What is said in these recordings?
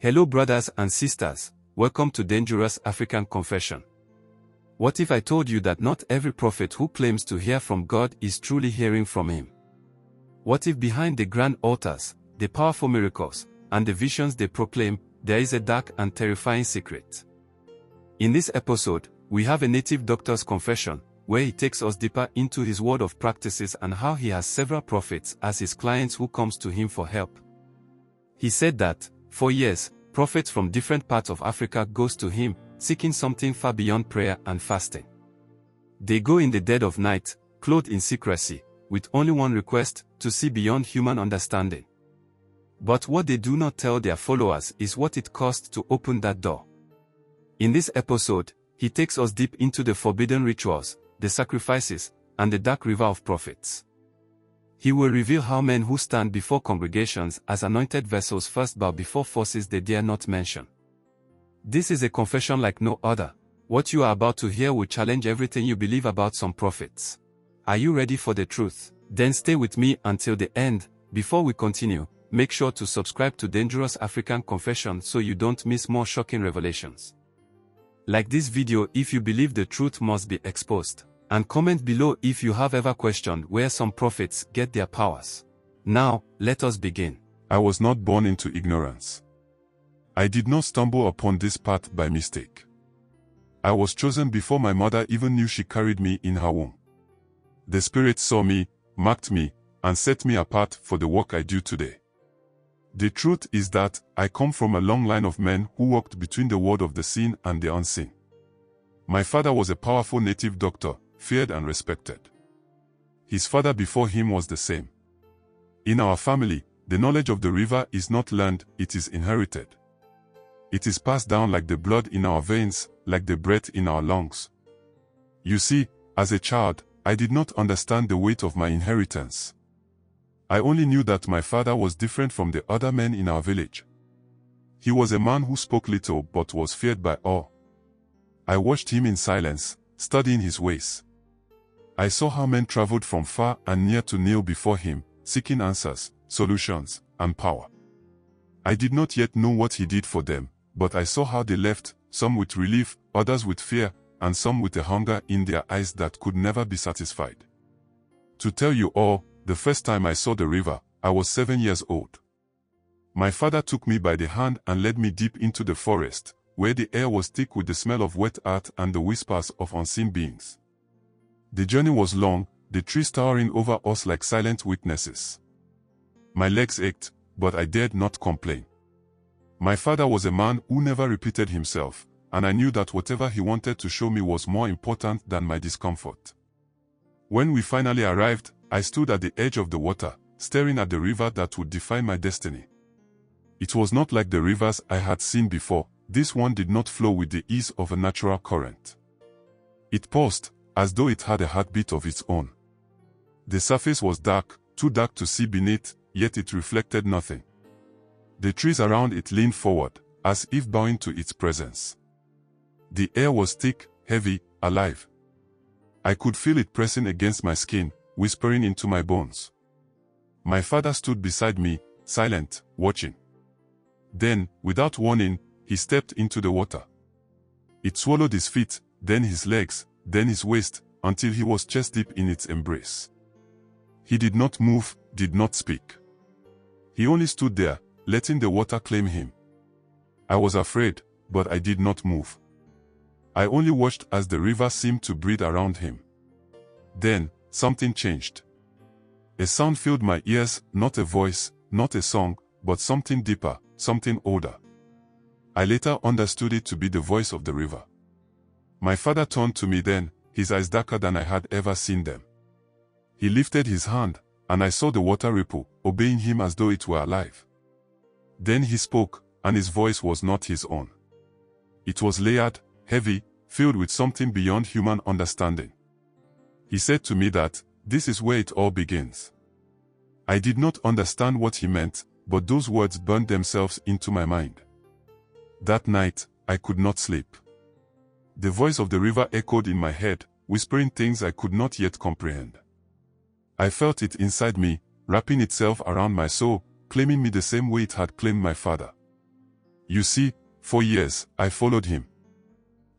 Hello brothers and sisters, welcome to Dangerous African Confession. What if I told you that not every prophet who claims to hear from God is truly hearing from Him? What if behind the grand altars, the powerful miracles, and the visions they proclaim, there is a dark and terrifying secret? In this episode, we have a native doctor's confession, where he takes us deeper into his word of practices and how he has several prophets as his clients who comes to him for help. He said that, for years, prophets from different parts of Africa goes to him, seeking something far beyond prayer and fasting. They go in the dead of night, clothed in secrecy, with only one request, to see beyond human understanding. But what they do not tell their followers is what it cost to open that door. In this episode, he takes us deep into the forbidden rituals, the sacrifices, and the dark river of prophets. He will reveal how men who stand before congregations as anointed vessels first bow before forces they dare not mention. This is a confession like no other. What you are about to hear will challenge everything you believe about some prophets. Are you ready for the truth? Then stay with me until the end. Before we continue, make sure to subscribe to Dangerous African Confession so you don't miss more shocking revelations. Like this video if you believe the truth must be exposed. And comment below if you have ever questioned where some prophets get their powers. Now, let us begin. I was not born into ignorance. I did not stumble upon this path by mistake. I was chosen before my mother even knew she carried me in her womb. The Spirit saw me, marked me, and set me apart for the work I do today. The truth is that I come from a long line of men who walked between the world of the seen and the unseen. My father was a powerful native doctor, feared and respected. His father before him was the same. In our family, the knowledge of the river is not learned, it is inherited. It is passed down like the blood in our veins, like the breath in our lungs. You see, as a child, I did not understand the weight of my inheritance. I only knew that my father was different from the other men in our village. He was a man who spoke little but was feared by all. I watched him in silence, studying his ways. I saw how men traveled from far and near to kneel before him, seeking answers, solutions, and power. I did not yet know what he did for them, but I saw how they left, some with relief, others with fear, and some with a hunger in their eyes that could never be satisfied. To tell you all, the first time I saw the river, I was 7 years old. My father took me by the hand and led me deep into the forest, where the air was thick with the smell of wet earth and the whispers of unseen beings. The journey was long, the trees towering over us like silent witnesses. My legs ached, but I dared not complain. My father was a man who never repeated himself, and I knew that whatever he wanted to show me was more important than my discomfort. When we finally arrived, I stood at the edge of the water, staring at the river that would define my destiny. It was not like the rivers I had seen before. This one did not flow with the ease of a natural current. It pulsed, as though it had a heartbeat of its own. The surface was dark, too dark to see beneath, yet it reflected nothing. The trees around it leaned forward, as if bowing to its presence. The air was thick, heavy, alive. I could feel it pressing against my skin, whispering into my bones. My father stood beside me, silent, watching. Then, without warning, he stepped into the water. It swallowed his feet, then his legs, then his waist, until he was chest deep in its embrace. He did not move, did not speak. He only stood there, letting the water claim him. I was afraid, but I did not move. I only watched as the river seemed to breathe around him. Then, something changed. A sound filled my ears, not a voice, not a song, but something deeper, something older. I later understood it to be the voice of the river. My father turned to me then, his eyes darker than I had ever seen them. He lifted his hand, and I saw the water ripple, obeying him as though it were alive. Then he spoke, and his voice was not his own. It was layered, heavy, filled with something beyond human understanding. He said to me that, this is where it all begins. I did not understand what he meant, but those words burned themselves into my mind. That night, I could not sleep. The voice of the river echoed in my head, whispering things I could not yet comprehend. I felt it inside me, wrapping itself around my soul, claiming me the same way it had claimed my father. You see, for years, I followed him.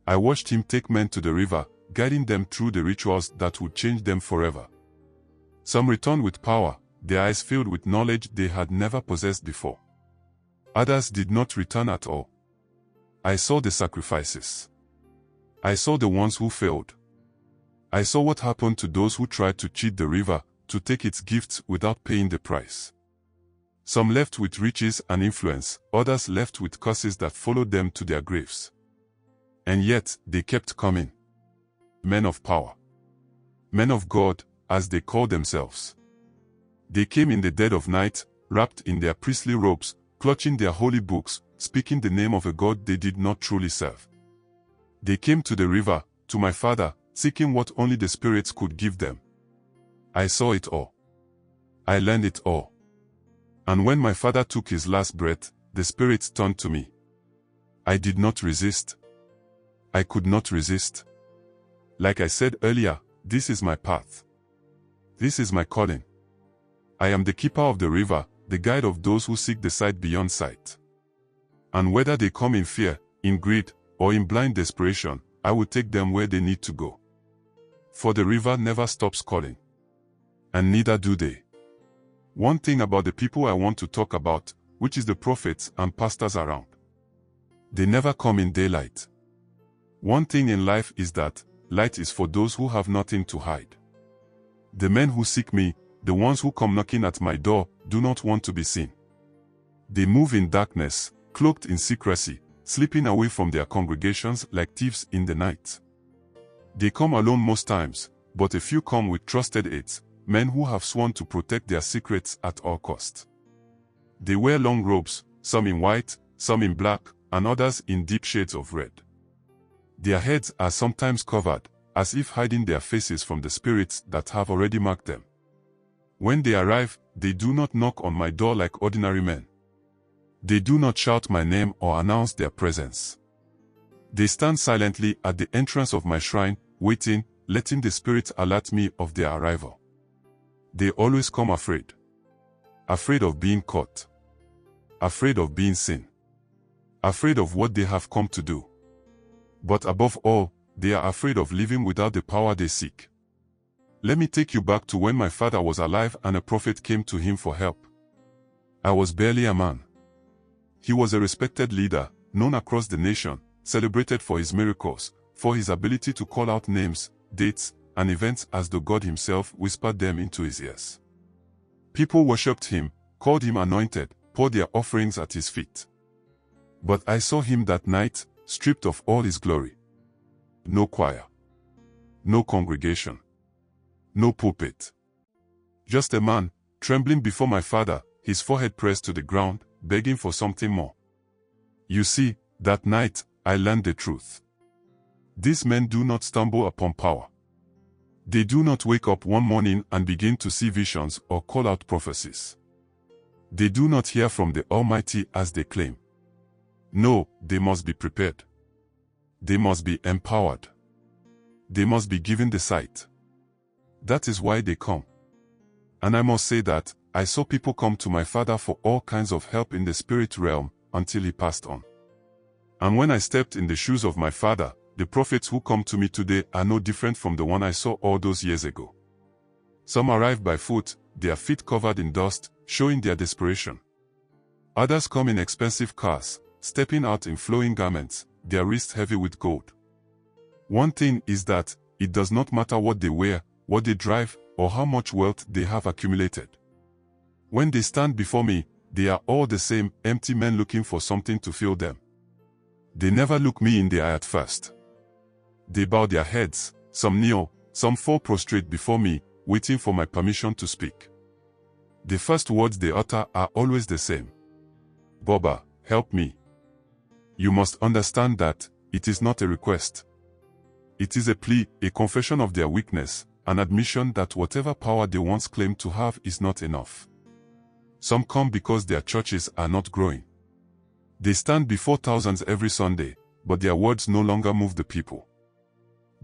I watched him take men to the river, guiding them through the rituals that would change them forever. Some returned with power, their eyes filled with knowledge they had never possessed before. Others did not return at all. I saw the sacrifices. I saw the ones who failed. I saw what happened to those who tried to cheat the river, to take its gifts without paying the price. Some left with riches and influence, others left with curses that followed them to their graves. And yet, they kept coming. Men of power. Men of God, as they called themselves. They came in the dead of night, wrapped in their priestly robes, clutching their holy books, speaking the name of a God they did not truly serve. They came to the river, to my Father, seeking what only the spirits could give them. I saw it all. I learned it all. And when my Father took his last breath, the spirits turned to me. I did not resist. I could not resist. Like I said earlier, this is my path. This is my calling. I am the keeper of the river, the guide of those who seek the sight beyond sight. And whether they come in fear, in greed, or in blind desperation, I will take them where they need to go. For the river never stops calling. And neither do they. One thing about the people I want to talk about, which is the prophets and pastors around. They never come in daylight. One thing in life is that light is for those who have nothing to hide. The men who seek me, the ones who come knocking at my door, do not want to be seen. They move in darkness, cloaked in secrecy, slipping away from their congregations like thieves in the night. They come alone most times, but a few come with trusted aides, men who have sworn to protect their secrets at all cost. They wear long robes, some in white, some in black, and others in deep shades of red. Their heads are sometimes covered, as if hiding their faces from the spirits that have already marked them. When they arrive, they do not knock on my door like ordinary men. They do not shout my name or announce their presence. They stand silently at the entrance of my shrine, waiting, letting the spirits alert me of their arrival. They always come afraid. Afraid of being caught. Afraid of being seen. Afraid of what they have come to do. But above all, they are afraid of living without the power they seek. Let me take you back to when my father was alive and a prophet came to him for help. I was barely a man. He was a respected leader, known across the nation, celebrated for his miracles, for his ability to call out names, dates, and events as though God himself whispered them into his ears. People worshipped him, called him anointed, poured their offerings at his feet. But I saw him that night, stripped of all his glory. No choir. No congregation. No pulpit. Just a man, trembling before my father, his forehead pressed to the ground, begging for something more. You see, that night, I learned the truth. These men do not stumble upon power. They do not wake up one morning and begin to see visions or call out prophecies. They do not hear from the Almighty as they claim. No, they must be prepared. They must be empowered. They must be given the sight. That is why they come. And I must say that, I saw people come to my father for all kinds of help in the spirit realm, until he passed on. And when I stepped in the shoes of my father, the prophets who come to me today are no different from the one I saw all those years ago. Some arrive by foot, their feet covered in dust, showing their desperation. Others come in expensive cars, stepping out in flowing garments, their wrists heavy with gold. One thing is that, it does not matter what they wear, what they drive, or how much wealth they have accumulated. When they stand before me, they are all the same, empty men looking for something to fill them. They never look me in the eye at first. They bow their heads, some kneel, some fall prostrate before me, waiting for my permission to speak. The first words they utter are always the same. Baba, help me. You must understand that, it is not a request. It is a plea, a confession of their weakness, an admission that whatever power they once claimed to have is not enough. Some come because their churches are not growing. They stand before thousands every Sunday, but their words no longer move the people.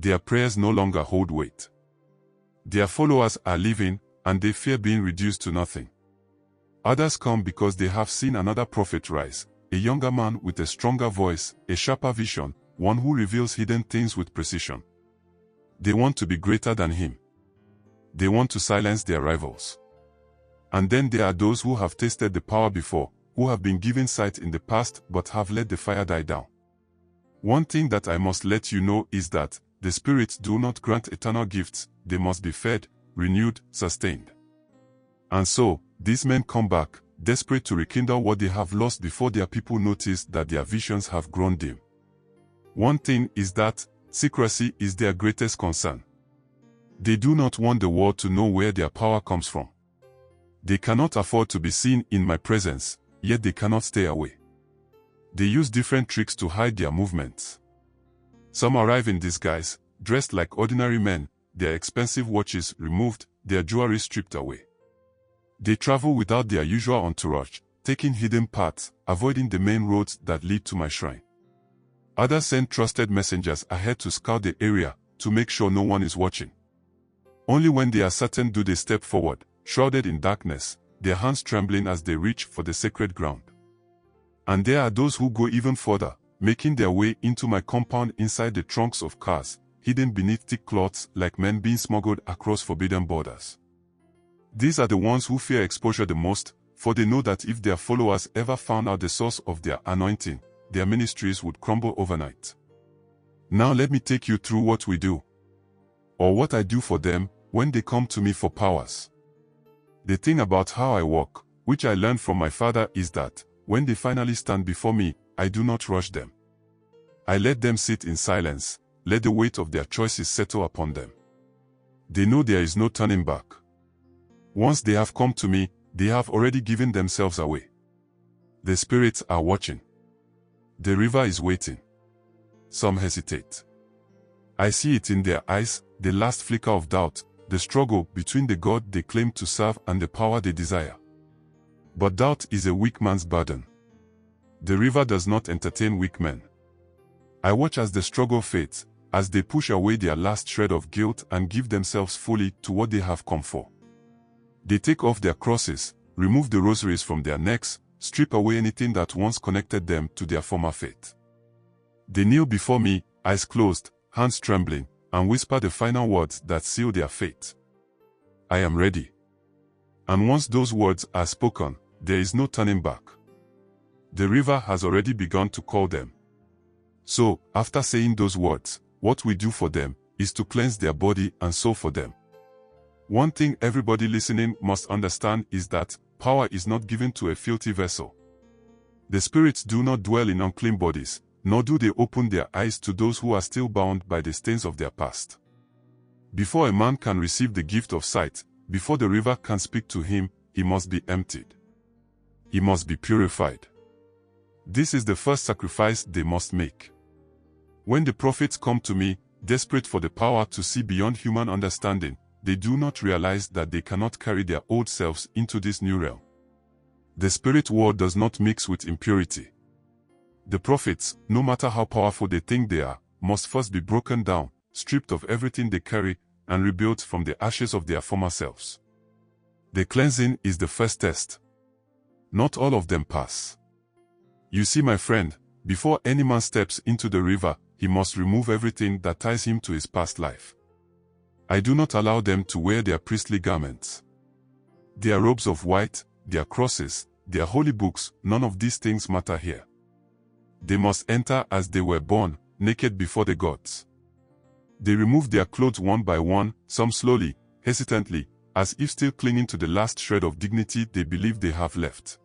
Their prayers no longer hold weight. Their followers are leaving, and they fear being reduced to nothing. Others come because they have seen another prophet rise, a younger man with a stronger voice, a sharper vision, one who reveals hidden things with precision. They want to be greater than him. They want to silence their rivals. And then there are those who have tasted the power before, who have been given sight in the past but have let the fire die down. One thing that I must let you know is that the spirits do not grant eternal gifts, they must be fed, renewed, sustained. And so, these men come back, desperate to rekindle what they have lost before their people notice that their visions have grown dim. One thing is that secrecy is their greatest concern. They do not want the world to know where their power comes from. They cannot afford to be seen in my presence, yet they cannot stay away. They use different tricks to hide their movements. Some arrive in disguise, dressed like ordinary men, their expensive watches removed, their jewelry stripped away. They travel without their usual entourage, taking hidden paths, avoiding the main roads that lead to my shrine. Others send trusted messengers ahead to scout the area, to make sure no one is watching. Only when they are certain do they step forward, shrouded in darkness, their hands trembling as they reach for the sacred ground. And there are those who go even further, making their way into my compound inside the trunks of cars, hidden beneath thick cloths like men being smuggled across forbidden borders. These are the ones who fear exposure the most, for they know that if their followers ever found out the source of their anointing, their ministries would crumble overnight. Now let me take you through what we do, or what I do for them, when they come to me for powers. The thing about how I work, which I learned from my father, is that, when they finally stand before me, I do not rush them. I let them sit in silence, let the weight of their choices settle upon them. They know there is no turning back. Once they have come to me, they have already given themselves away. The spirits are watching. The river is waiting. Some hesitate. I see it in their eyes, the last flicker of doubt, the struggle between the God they claim to serve and the power they desire. But doubt is a weak man's burden. The river does not entertain weak men. I watch as the struggle fades, as they push away their last shred of guilt and give themselves fully to what they have come for. They take off their crosses, remove the rosaries from their necks, strip away anything that once connected them to their former faith. They kneel before me, eyes closed, hands trembling, and whisper the final words that seal their fate. I am ready. And once those words are spoken, there is no turning back. The river has already begun to call them. So, after saying those words, what we do for them is to cleanse their body and soul for them. One thing everybody listening must understand is that power is not given to a filthy vessel. The spirits do not dwell in unclean bodies, nor do they open their eyes to those who are still bound by the stains of their past. Before a man can receive the gift of sight, before the river can speak to him, he must be emptied. He must be purified. This is the first sacrifice they must make. When the prophets come to me, desperate for the power to see beyond human understanding, they do not realize that they cannot carry their old selves into this new realm. The spirit world does not mix with impurity. The prophets, no matter how powerful they think they are, must first be broken down, stripped of everything they carry, and rebuilt from the ashes of their former selves. The cleansing is the first test. Not all of them pass. You see, my friend, before any man steps into the river, he must remove everything that ties him to his past life. I do not allow them to wear their priestly garments. Their robes of white, their crosses, their holy books, none of these things matter here. They must enter as they were born, naked before the gods. They remove their clothes one by one, some slowly, hesitantly, as if still clinging to the last shred of dignity they believe they have left.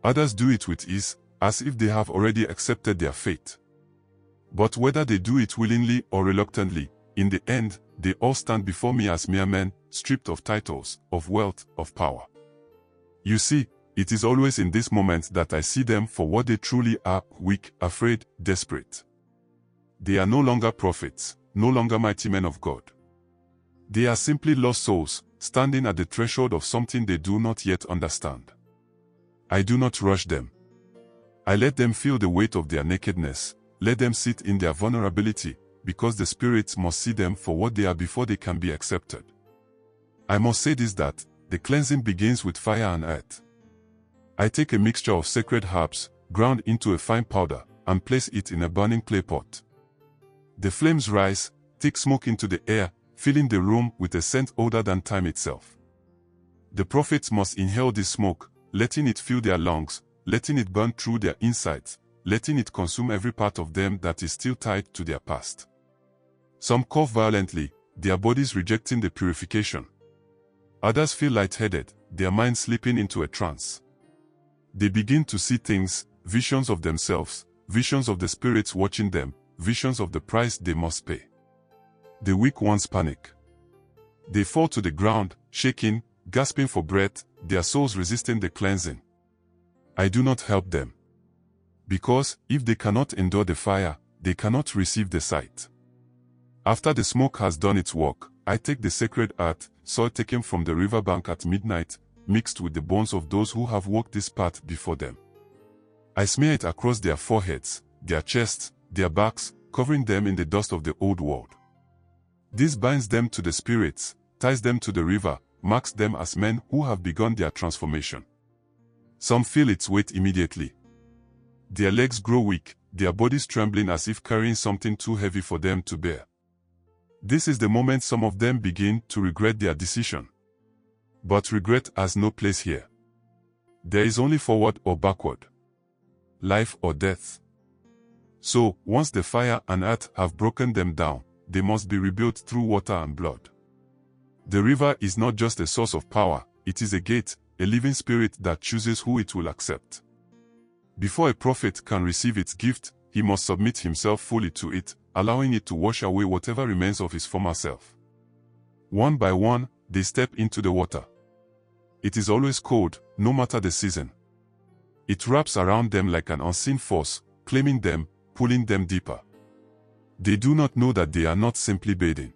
Others do it with ease, as if they have already accepted their fate. But whether they do it willingly or reluctantly, in the end, they all stand before me as mere men, stripped of titles, of wealth, of power. You see, it is always in this moment that I see them for what they truly are: weak, afraid, desperate. They are no longer prophets, no longer mighty men of God. They are simply lost souls, standing at the threshold of something they do not yet understand. I do not rush them. I let them feel the weight of their nakedness, let them sit in their vulnerability, because the spirits must see them for what they are before they can be accepted. I must say this, that the cleansing begins with fire and earth. I take a mixture of sacred herbs, ground into a fine powder, and place it in a burning clay pot. The flames rise, thick smoke into the air, filling the room with a scent older than time itself. The prophets must inhale this smoke, letting it fill their lungs, letting it burn through their insides, letting it consume every part of them that is still tied to their past. Some cough violently, their bodies rejecting the purification. Others feel lightheaded, their minds slipping into a trance. They begin to see things, visions of themselves, visions of the spirits watching them, visions of the price they must pay. The weak ones panic. They fall to the ground, shaking, gasping for breath, their souls resisting the cleansing. I do not help them. Because, if they cannot endure the fire, they cannot receive the sight. After the smoke has done its work, I take the sacred earth, soil taken from the riverbank at midnight, mixed with the bones of those who have walked this path before them. I smear it across their foreheads, their chests, their backs, covering them in the dust of the old world. This binds them to the spirits, ties them to the river, marks them as men who have begun their transformation. Some feel its weight immediately. Their legs grow weak, their bodies trembling as if carrying something too heavy for them to bear. This is the moment some of them begin to regret their decision. But regret has no place here. There is only forward or backward. Life or death. So, once the fire and earth have broken them down, they must be rebuilt through water and blood. The river is not just a source of power, it is a gate, a living spirit that chooses who it will accept. Before a prophet can receive its gift, he must submit himself fully to it, allowing it to wash away whatever remains of his former self. One by one, they step into the water. It is always cold, no matter the season. It wraps around them like an unseen force, claiming them, pulling them deeper. They do not know that they are not simply bathing.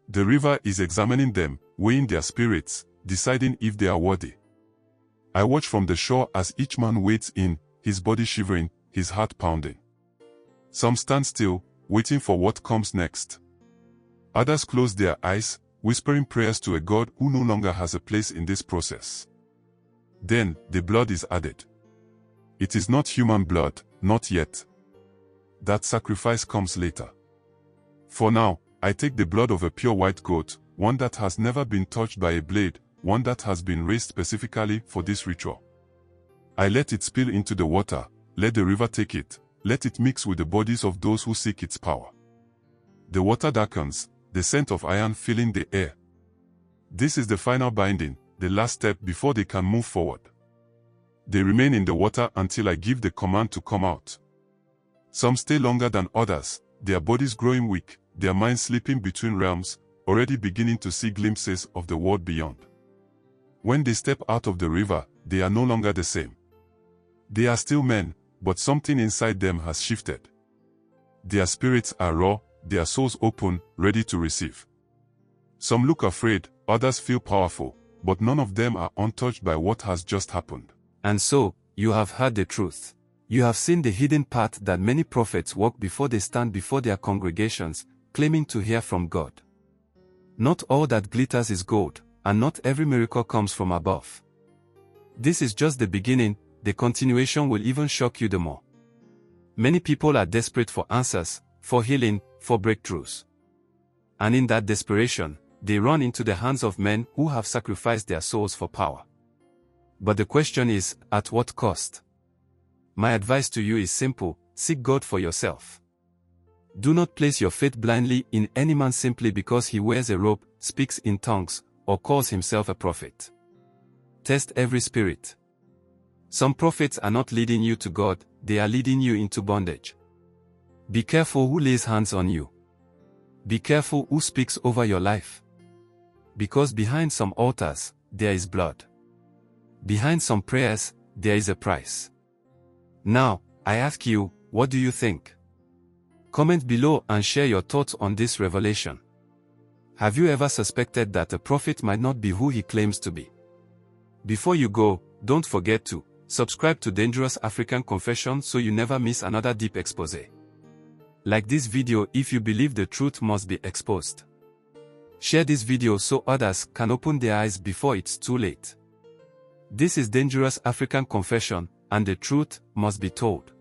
The river is examining them, weighing their spirits, deciding if they are worthy. I watch from the shore as each man wades in, his body shivering, his heart pounding. Some stand still, waiting for what comes next. Others close their eyes, whispering prayers to a God who no longer has a place in this process. Then, the blood is added. It is not human blood, not yet. That sacrifice comes later. For now, I take the blood of a pure white goat, one that has never been touched by a blade, one that has been raised specifically for this ritual. I let it spill into the water, let the river take it, let it mix with the bodies of those who seek its power. The water darkens, the scent of iron filling the air. This is the final binding, the last step before they can move forward. They remain in the water until I give the command to come out. Some stay longer than others, their bodies growing weak, their minds slipping between realms, already beginning to see glimpses of the world beyond. When they step out of the river, they are no longer the same. They are still men, but something inside them has shifted. Their spirits are raw, their souls open, ready to receive. Some look afraid, others feel powerful, but none of them are untouched by what has just happened. And so, you have heard the truth. You have seen the hidden path that many prophets walk before they stand before their congregations, claiming to hear from God. Not all that glitters is gold, and not every miracle comes from above. This is just the beginning, the continuation will even shock you the more. Many people are desperate for answers, for healing, for breakthroughs. And in that desperation, they run into the hands of men who have sacrificed their souls for power. But the question is, at what cost? My advice to you is simple: seek God for yourself. Do not place your faith blindly in any man simply because he wears a robe, speaks in tongues, or calls himself a prophet. Test every spirit. Some prophets are not leading you to God, they are leading you into bondage. Be careful who lays hands on you. Be careful who speaks over your life. Because behind some altars, there is blood. Behind some prayers, there is a price. Now, I ask you, what do you think? Comment below and share your thoughts on this revelation. Have you ever suspected that a prophet might not be who he claims to be? Before you go, don't forget to subscribe to Dangerous African Confession so you never miss another deep expose. Like this video if you believe the truth must be exposed. Share this video so others can open their eyes before it's too late. This is Dangerous African Confession, and the truth must be told.